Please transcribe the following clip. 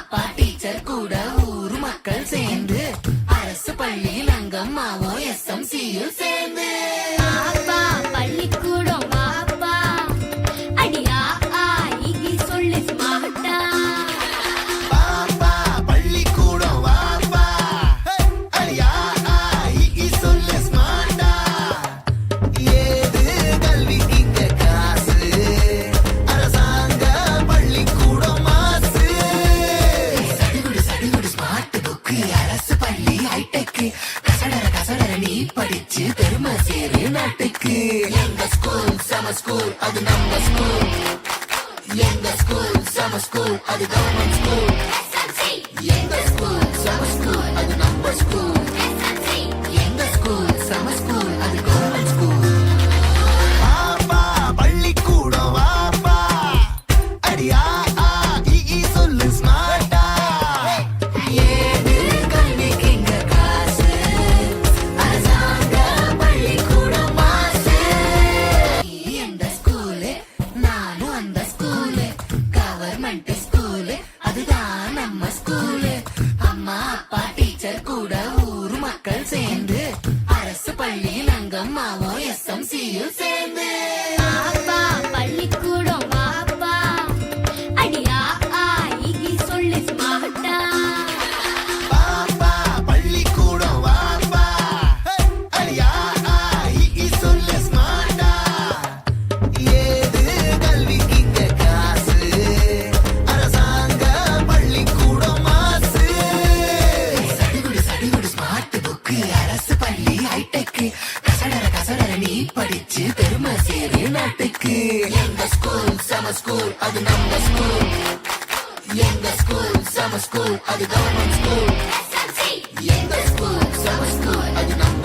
அப்பா டீச்சர் கூட ஊரு மக்கள் சேர்ந்து அரசு பள்ளியில் அங்கம்மாவோ SMCயில் சேர்ந்து அப்பா பள்ளிக்கூடம் வாப்பா அடியா ஆகி சொல்லு ஸ்மார்ட்டா பாப்பா பள்ளிக்கூடம் வாப்பா அடியா ஆகி சொல்லு ஸ்மார்ட்டா ஏது கல்விக்கு இங்க காசு அரசாங்க பள்ளிக்கூடம் மாசு சடுகுடு சடுகுடு ஸ்மார்ட் புக்கு அரசு பள்ளி ஹைடெக் கசடர நீ படிச்சு பெருமை சேரு நாட்டுக்கு எங்க ஸ்கூல் சம ஸ்கூல் அது நம்ம ஸ்கூல் எங்க ஸ்கூல் சம ஸ்கூல் அது கவர்மெண்ட் ஸ்கூல் எங்க ஸ்கூல் சம ஸ்கூல் அது நம்ம ஸ்கூல் எங்க ஸ்கூல் சம ஸ்கூல் அது கவர்மெண்ட் ஸ்கூல் பாப்பா பள்ளிக்கூடம் வாப்பா அடியா ஆகி சொல்லு ஸ்மார்ட்டா ஏது கல்விக்கு இங்க காசு அரசாங்க பள்ளிக்கூடம் மாசு எந்த ஸ்கூலு நானும் அந்த ஸ்கூலு கவர்மெண்ட் ஸ்கூலு அதுதான் நம்ம ஸ்கூலு அம்மா அப்பா டீச்சர் கூட ஊரு மக்கள் சேர்ந்து அரசு பள்ளியில் அங்கம்மாவோ SMCயில் சேர்ந்து அப்பா பள்ளிக்கூடம் வாப்பா அடியா ஆகி சொல்லு ஸ்மார்ட்டா பாப்பா பள்ளிக்கூடம் வாப்பா அடியா ஆகி சொல்லு ஸ்மார்ட்டா ஏது கல்விக்கு இங்க காசு அரசாங்க பள்ளிக்கூடம் மாசு சடுகுடு சடுகுடு ஸ்மார்ட் புக்கு அரசு பள்ளி ஹைடெக் கசடர நீ படிச்சு பெருமை சேரு நாட்டுக்கு எங்க ஸ்கூல் சம ஸ்கூல் அது நம்ம ஸ்கூல் எங்க ஸ்கூல் சம ஸ்கூல் அது கவர்மெண்ட் ஸ்கூல் எங்க ஸ்கூல் சம ஸ்கூல் அது நம்ம